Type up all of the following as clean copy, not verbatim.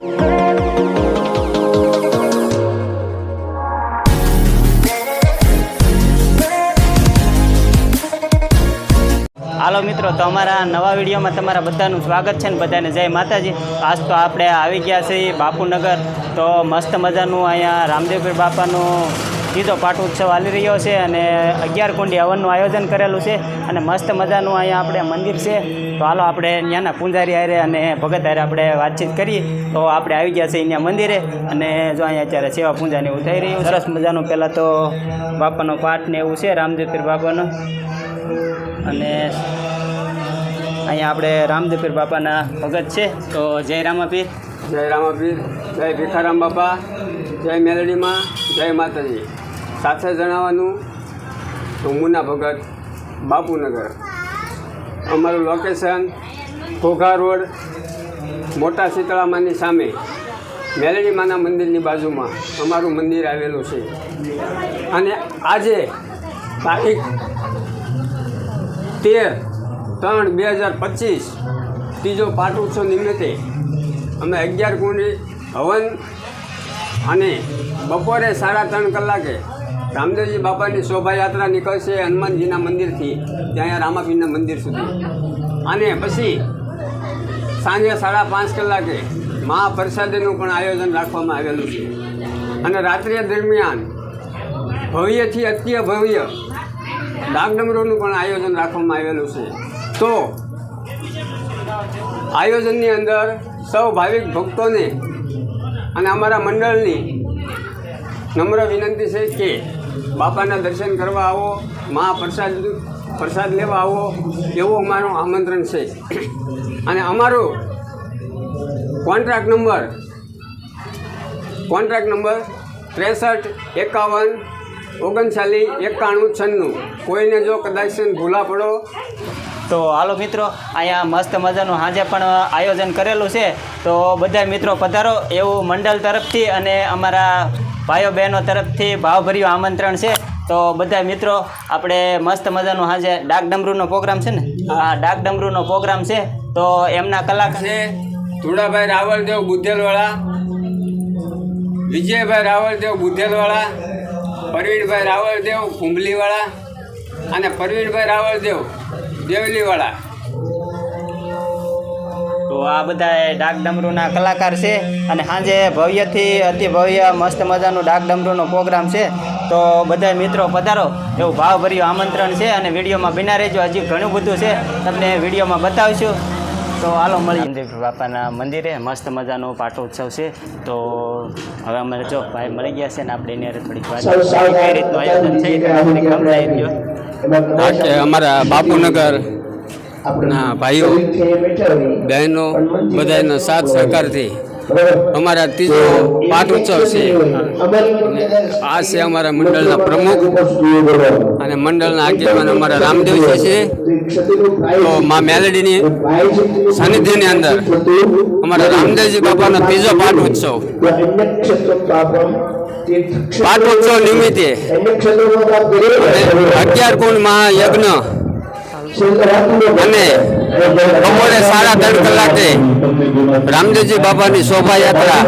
હાલો મિત્રો, તો અમારા નવા વિડીયોમાં તમારા બધાનું સ્વાગત છે ને બધાને જય માતાજી। આજ તો આપણે આવી ગયા છીએ બાપુનગર। તો મસ્ત મજાનું અહીંયા રામદેવપીર બાપાનું ત્રીજો પાટ ઉત્સવ ચાલી રહ્યો છે અને 11 કુંડી હવનનું આયોજન કરેલું છે અને મસ્ત મજાનું અહીંયા આપણે મંદિર છે। તો હાલો આપણે ત્યાંના પૂંજારી હારે અને ભગત હારે આપણે વાતચીત કરીએ। તો આપણે આવી ગયા છીએ અહીંયા મંદિરે અને જો અહીંયા અત્યારે સેવા પૂંજાને એવું થઈ રહ્યું સરસ મજાનું। પહેલાં તો બાપાનો પાઠ ને એવું છે રામદેવપીર બાપાનો અને અહીંયા આપણે રામદેવપીર બાપાના ભગત છે। તો જય રામાપીર, જય રામાપીર, જય ભીખારામ બાપા, જય મેલડીમાં, જય માતાજી। સાથે જણાવવાનું તો મુના ભગત બાપુનગર। અમારું લોકેશન ઘોઘા રોડ, મોટા શીતળામાની સામે મેલડીમાના મંદિરની બાજુમાં અમારું મંદિર આવેલું છે। અને આજે તારીખ 13/3/2025 ત્રીજો પાટ ઉત્સવ નિમિત્તે અમે 11 કુંડી હવન અને બપોરે 3:30 કલાકે રામદેવજી બાપાની શોભાયાત્રા નીકળશે હનુમાનજીના મંદિરથી ત્યાં રામાપીરના મંદિર સુધી। અને પછી સાંજે 5:30 કલાકે મહાપ્રસાદીનું પણ આયોજન રાખવામાં આવેલું છે। અને રાત્રિ દરમિયાન ભવ્યથી અતિ ભવ્ય ડાકડમરૂનું પણ આયોજન રાખવામાં આવેલું છે। તો આયોજનની અંદર સૌ ભાવિક ભક્તોને અને અમારા મંડળની નમ્ર વિનંતી છે કે બાપાના દર્શન કરવા આવો, પ્રસાદ લેવા આવો એવું અમારું આમંત્રણ છે। અને અમારો કોન્ટ્રાક્ટ નંબર 63 51 39 91 96। કોઈને જો કદાચ ભૂલા પડો તો હાલો મિત્રો, અહીંયા મસ્ત મજાનું સાંજે પણ આયોજન કરેલું છે। તો બધા મિત્રો પધારો એવું મંડળ તરફથી અને અમારા ભાઈઓ બહેનો તરફથી ભાવભર્યું આમંત્રણ છે। તો બધા મિત્રો આપણે મસ્ત મજાનું સાંજે ડાકડમરૂનો પ્રોગ્રામ છે ને, હા ડાકડમરૂનો પ્રોગ્રામ છે। તો એમના કલાકાર છે ધુડાભાઈ રાવળદેવ બુધેલવાળા, વિજયભાઈ રાવળદેવ બુધેલવાળા, પરવીણભાઈ રાવળદેવ કુંભલીવાળા અને પરવીણભાઈ રાવળદેવ દેવલીવાળા। તો આ બધા ડાકડમરૂના કલાકાર છે અને સાંજે ભવ્યથી અતિ ભવ્ય મસ્ત મજાનું ડાકડમરૂનો પ્રોગ્રામ છે। તો બધા મિત્રો પધારો એવું ભાવભર્યું આમંત્રણ છે અને વિડીયોમાં બિના રહેજો, હજી ઘણું બધું છે તમને વિડીયોમાં બતાવીશું। તો હાલો મળીએ રામદેવપીર બાપાના મંદિરે, મસ્ત મજાનો પાટોત્સવ છે। તો હવે અમે જો ભાઈ મળી ગયા છે ને આપણે એની થોડીક વાત કઈ રીતનું આયોજન થઈ રહ્યું। અમારા બાપુનગર ના ભાઈઓ બહેનો બધાનો સાથ સહકારથી અમારા ત્રીજો પાટ ઉત્સવ છે। આ છે અમારા મંડળના પ્રમુખ અને મંડળના આગેવાન અમારા રામદેવજી છે। તો મા મેલડીની સાનિધ્યની અંદર અમારા રામદેવજી બાપાનો ત્રીજો પાટ ઉત્સવ નિમિત્તે 11 કુંડ મહાયજ્ઞ અને બપોરે 3:30 કલાકે રામદેવજી બાપાની શોભાયાત્રા,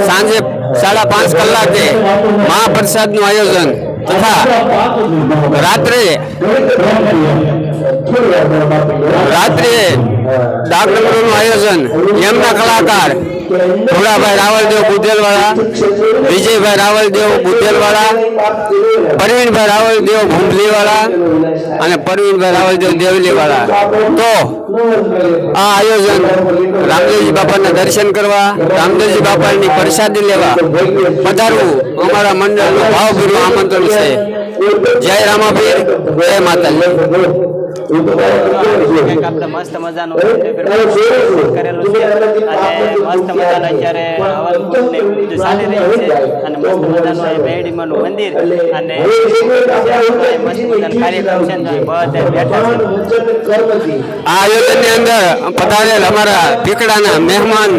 સાંજે 5:30 કલાકે મહાપ્રસાદનું આયોજન તથા રાત્રે ડાકડમરૂનું આયોજન એમના કલાકાર ધોળાભાઈ રાવળદેવ બુધેલવાળા, વિજયભાઈ રાવળદેવ બુધેલવાળા, પરવીણભાઈ રાવળદેવ ભૂંભલીવાળા અને પરવીણભાઈ રાવળદેવ દેવલીવાળા। તો આ આયોજન રામદેવજી બાપાના દર્શન કરવા, રામદેવજી બાપાની પ્રસાદી લેવા પધારવું અમારા મંડળનું ભાવભર્યું આમંત્રણ છે। જય રામાપીર, જય માતાજી। આપણે મસ્ત મજાનું કરેલું છે અને મસ્ત મજાનું અત્યારે હવન કુંડ ને બધું ચાલી રહ્યું છે અને મસ્ત મજાનું મેરડીમાનું મંદિર અને મસ્ત મજાનો કાર્યક્રમ છે ને બધા બેઠા છે। આ આયોજનની અંદર પધારેલ અમારા પીકડાના મહેમાન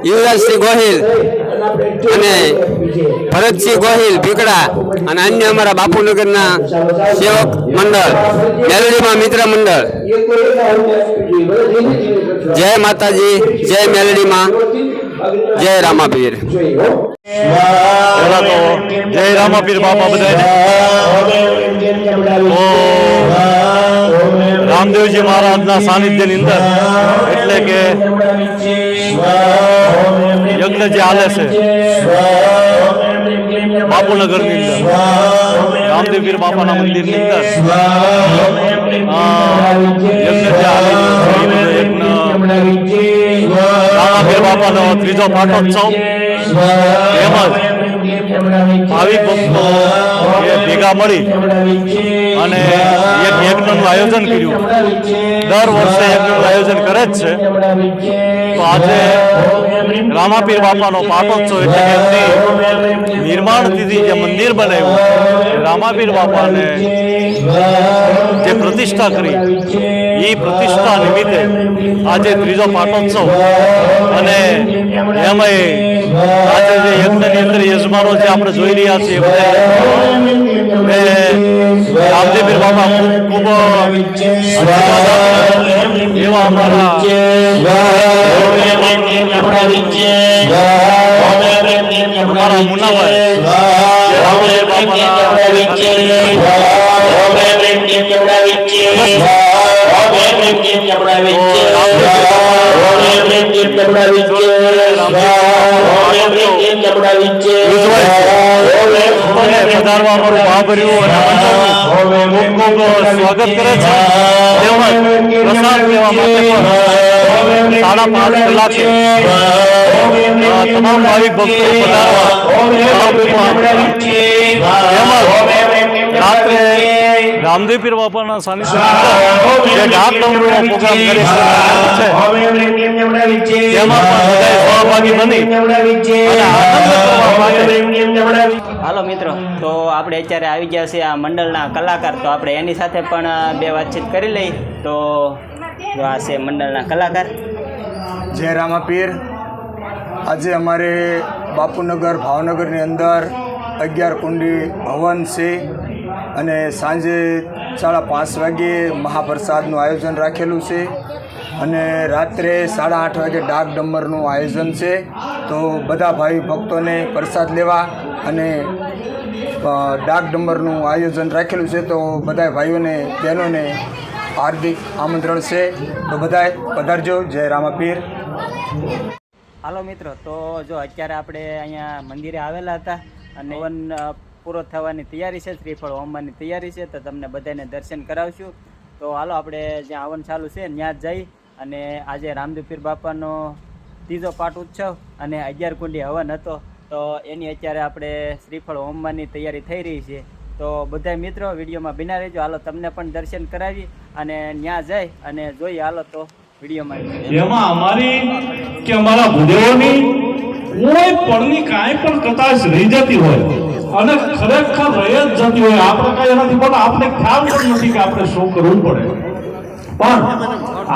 યુવરાજસિંહ ગોહિલ અને ભરતસિંહ ગોહિલ ભીકડા અને અન્ય અમારા બાપુનગરના સેવક મંડળ, મેલડીમાં મિત્ર મંડળ. જય માતાજી, જય મેલડીમાં, જય રામાપીર. પહેલા તો જય રામાપીર બાપા બધાને. રામદેવજી મહારાજના સાનિધ્યની અંદર એટલે કે યજ્ઞ જે હાલે છે બાપુનગરની અંદર, રામદેવપીર બાપાના મંદિરની અંદર યજ્ઞ જે હાલે રામાપીર બાપાનો ત્રીજો પાટોત્સવ, તેમજ ભાવિક ભક્તો એ ભેગા મળી અને એક યજ્ઞનું આયોજન કર્યું. દર વર્ષે યજ્ઞનું આયોજન કરે જ છે. તો આજે રામાપીર બાપાનો પાટોત્સવ એટલે કે એમની નિર્માણ તિથિ જે મંદિર બનાવ્યું, રામાપીર બાપાને જે પ્રતિષ્ઠા કરી એ પ્રતિષ્ઠા નિમિત્તે આજે ત્રીજો પાટોત્સવ. અને એમાંય આજે જે યજ્ઞની અંદર યજમાનો જે આપણે જોઈ રહ્યા છીએ રામદેવપીર બાપા ખૂબ એવા અમારા મુનાભાઈ રામદેવ પધારવા અમારું ભાભર્યું અને સ્વાગત કરે છે. તેમજ પ્રસાદ લેવા માટે પણ 5.5 કલાકે તમામ ભાવિક ભક્તો પધારવા. રાત્રે રામદેવપીર બાપાના સાનિધ્યમાં જે ડાક ડમરૂનો પ્રોગ્રામ કરી છે તેમાં પણ બધા સહભાગી બની અને આનંદ કરવા માટે. હાલો મિત્રો, તો આપણે અત્યારે આવી ગયા છે આ મંડળના કલાકાર, તો આપણે એની સાથે પણ બે વાતચીત કરી લઈ. તો જો આ છે મંડળના કલાકાર. જય રામાપીર. આજે અમારે બાપુનગર ભાવનગરની અંદર 11 કુંડી હવન છે અને સાંજે 5:30 વાગ્યે મહાપ્રસાદનું આયોજન રાખેલું છે અને રાત્રે 8:30 વાગે ડાક ડમરનું આયોજન છે. તો બધા ભાઈ ભક્તોને પ્રસાદ લેવા અને ડાક ડમરનું આયોજન રાખેલું છે. તો બધા ભાઈઓને બહેનોને હાર્દિક આમંત્રણ છે. તો બધાએ પધારજો. જય રામાપીર. હાલો મિત્રો, તો જો અત્યારે આપણે અહીંયા મંદિરે આવેલા હતા અને હવન પૂરો થવાની તૈયારી છે, શ્રીફળ હોમવાની તૈયારી છે. તો તમને બધાને દર્શન કરાવશું. તો હાલો આપણે જ્યાં હવન ચાલુ છે ત્યાં જ જઈ અને આજે રામદેવપીર બાપાનો ત્રીજો પાટ ઉત્સવ અને 11 કુંડી હવન હતો. તો એની અત્યારે આપણે શ્રીફળ હોમવાની તૈયારી થઈ રહી છે. તો બધા મિત્રો વિડીયોમાં બિના રહેજો. હાલો તમને પણ દર્શન કરાવી અને ત્યાં જઈ અને જોઈએ. હાલો તો વિડીયોમાં એમાં અમારી કે અમારા ભૂદેવોની કોઈ પણની કાંઈ પણ કતાશ રહી જતી હોય અને ખરેખર રહી જ જતી હોય, આપણે કઈ નથી પણ આપણે ખ્યાલ પણ નથી કે આપણે શું કરવું પડે. પણ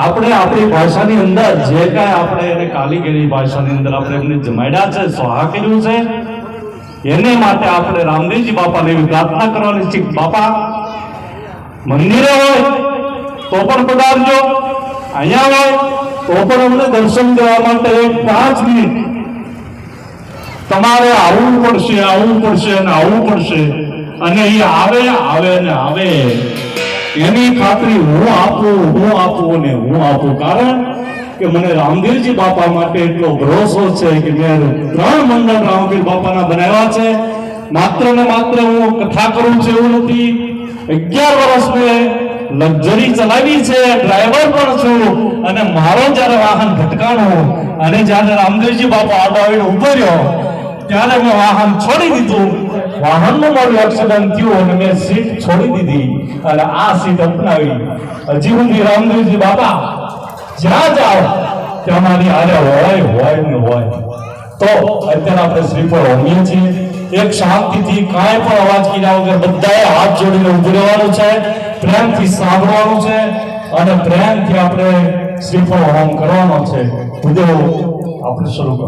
આપણે આપણી ભાષાની અંદર જે કાંઈ આપણે એને કાલીગીરી ભાષાની અંદર આપણે એમને જમાડ્યા છે, સ્વાહા કર્યું છે, એને માટે આપણે રામદેવજી બાપાને એવી પ્રાર્થના કરવાની છે. બાપા મંદિરે હોય તો પણ પધારજો, અહીંયા હોય તો પણ અમને દર્શન દેવા માટે 5 મિનિટ તમારે આવવું પડશે અને આવવું પડશે. અને એ આવે ને આવે એની ખાતરી હું આપું. કારણ કે મને રામદેવજી બાપા માટે એટલો ભરોસો છે કે મેં 3 મંડળ રામદેવ બાપાના બનાવ્યા છે. માત્ર ને માત્ર હું કથા કરું છું એવું નથી. 11 વર્ષ મેં લક્ઝરી ચલાવી છે, ડ્રાઈવર પણ છું. અને મારો જ્યારે વાહન ભટકાણું અને જ્યારે રામદેવજી બાપા આડો આવીને ઉભો રહ્યો ત્યારે મેં વાહન છોડી દીધું. વાહનનું મારું એક્સિડન્ટ થયું અને મેં સીટ છોડી દીધી અને આ સીટ અપનાવી. હજી સુધી રામદેવજી બાપા જ્યાં જાઓ ત્યાં મારી હારે હોય. તો અત્યારે આપણે શ્રીફળ હોમીએ છીએ. એક શાંતિથી કાંઈ પણ અવાજ કર્યા વગર બધાએ હાથ જોડીને ઉભું રહેવાનું છે, પ્રેમથી સાંભળવાનું છે અને પ્રેમથી આપણે શ્રીફળ હોમ કરવાનો છે. આપણે શરૂ કરો.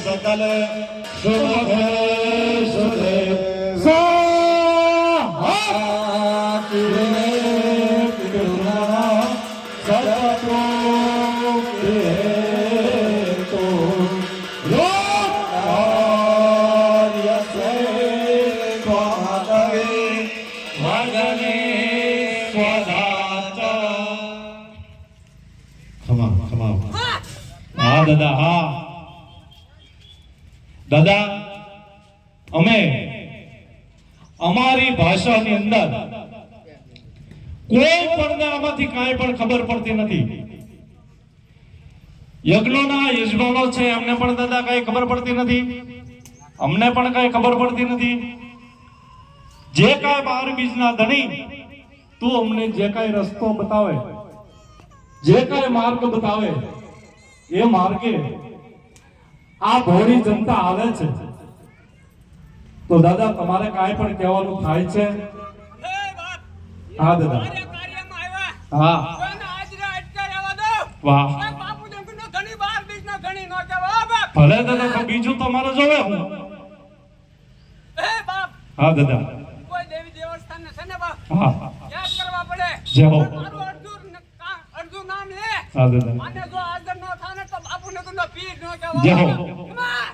सकल शुभ सुदे દાદા હા દાદા અમે અમારી ભાષાની અંદર કોઈ પણ આમાંથી કાંઈ પણ ખબર પડતી નથી. યજ્ઞોના યજમાનો છે એમને પણ દાદા કાંઈ ખબર પડતી નથી, અમને પણ કાંઈ ખબર પડતી નથી. જે કાંઈ 12 બીજના ધણી તું અમને જે કાંઈ રસ્તો બતાવે, જે કાંઈ માર્ગ બતાવે એ માર્ગે આ ભોળી જનતા આવે છે. તો દાદા તમારે કાંઈ પણ કહેવાનું થાય છે? હા દાદા હા વાહ ભલે દાદા તો બીજું તમારે જોવે હું. હા દાદા હા જય હો. હા દાદા જય હો.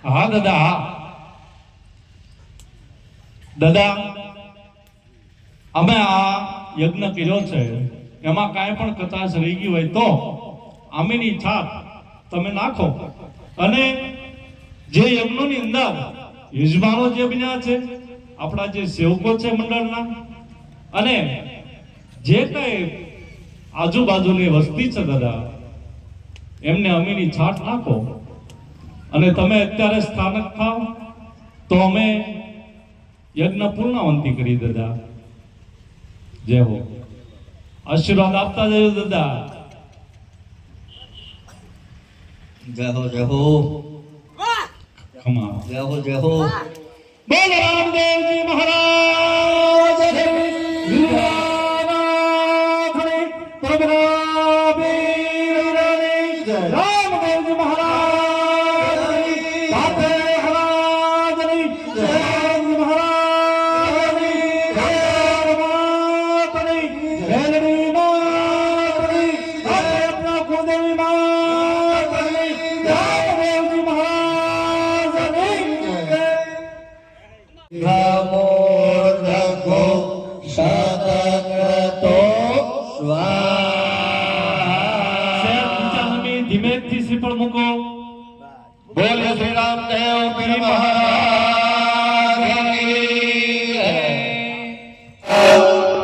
હા દાદા હા દાદા અમે આ યજ્ઞ કર્યો છે એમાં કાંઈ પણ કચાશ રહી ગઈ હોય તો આમીની છાપ તમે નાખો અને જે યજ્ઞોની અંદર યજમાનો જે બન્યા છે, આપણા જે સેવકો છે મંડળના, અને જે કઈ આજુબાજુની વસ્તી છે દાદા એમને અમીની છાટ નાખો અને તમે અત્યારે સ્થાનક થાવ તો અમે યજ્ઞ પૂર્ણાવંતી કરી દાદા. જય હો. આશીર્વાદ આપતા જજો દાદા. જય હો જય હો. ખમા જય હો જય હો. બોલ રામદેવજી મહારાજ રામદેવજી મહારાજ સાથે હરાજની જય મહારાજ વેલડી માતની આપણા કુળદેવી માતની રામદેવજી મહારાજની નમો રઘો શતક્રતો સ્વાહા. ધીમેથી શ્રીફળ મૂકો. બોલે શ્રી રામદેવ પીર મહારાજ કી જય.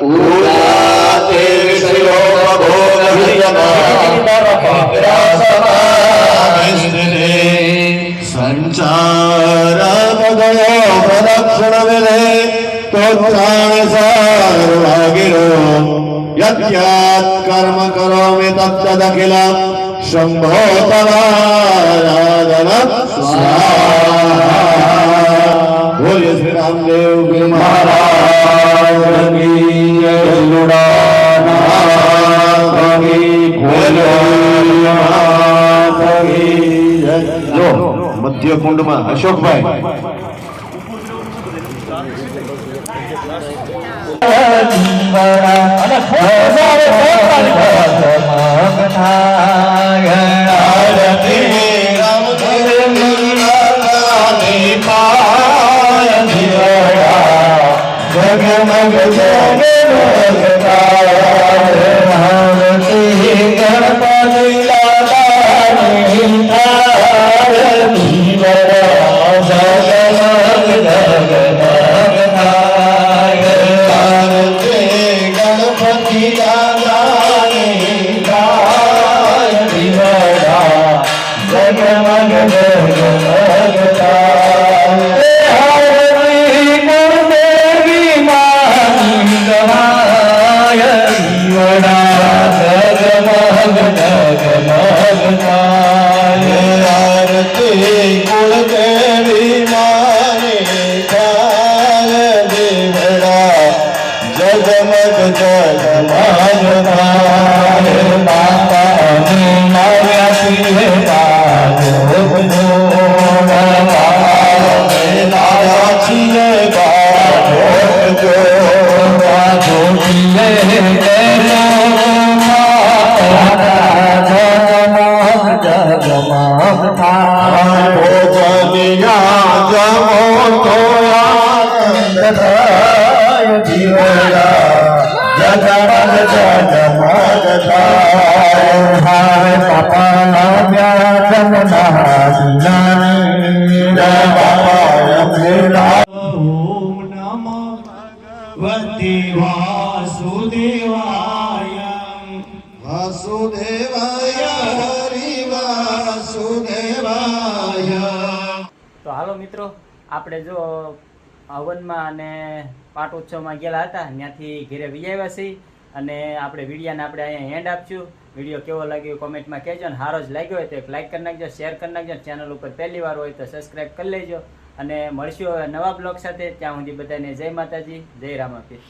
ઉદાતે વિષયો ભોગ સંચાર ગયો પ્રદક્ષિણ વિલે તો સાર વાગિરો યજ્ઞાત કર્મ કરોમિ તત્તદખિલ શંભો તવારાધન સ્વાહા. બોલે શ્રી રામદેવ પીર મહારાજ કી જય. લુડાનાથ કી ખોલો નાથ કી જય. જો મધ્ય કુંડમાં અશોકભાઈ ગણપતિ દાદા થાય જીવડા જગમગ થાય હારે બાપાના વ્યાજન ના બાપા મેરા ઓમ નમઃ ભગવતે વાસુદેવાય વાસુદેવાય હરિ વાસુદેવાય. તો હાલો મિત્રો, આપણે જો હવનમાં અને પાટોત્સવમાં ગયેલા હતા, ત્યાંથી ઘરે વિજાવ્યા છીએ અને આપણે વિડીયાને આપણે અહીંયા હેન્ડ આપશું. વિડીયો કેવો લાગ્યો કોમેન્ટમાં કહેજો, અને સારો જ લાગ્યો હોય તો એક લાઈક કરી નાખજો, શેર કરી નાખજો, ચેનલ ઉપર પહેલી વાર હોય તો સબસ્ક્રાઈબ કરી લેજો અને મળશું હવે નવા બ્લોગ સાથે. ત્યાં સુધી બધાને જય માતાજી, જય રામાપીર.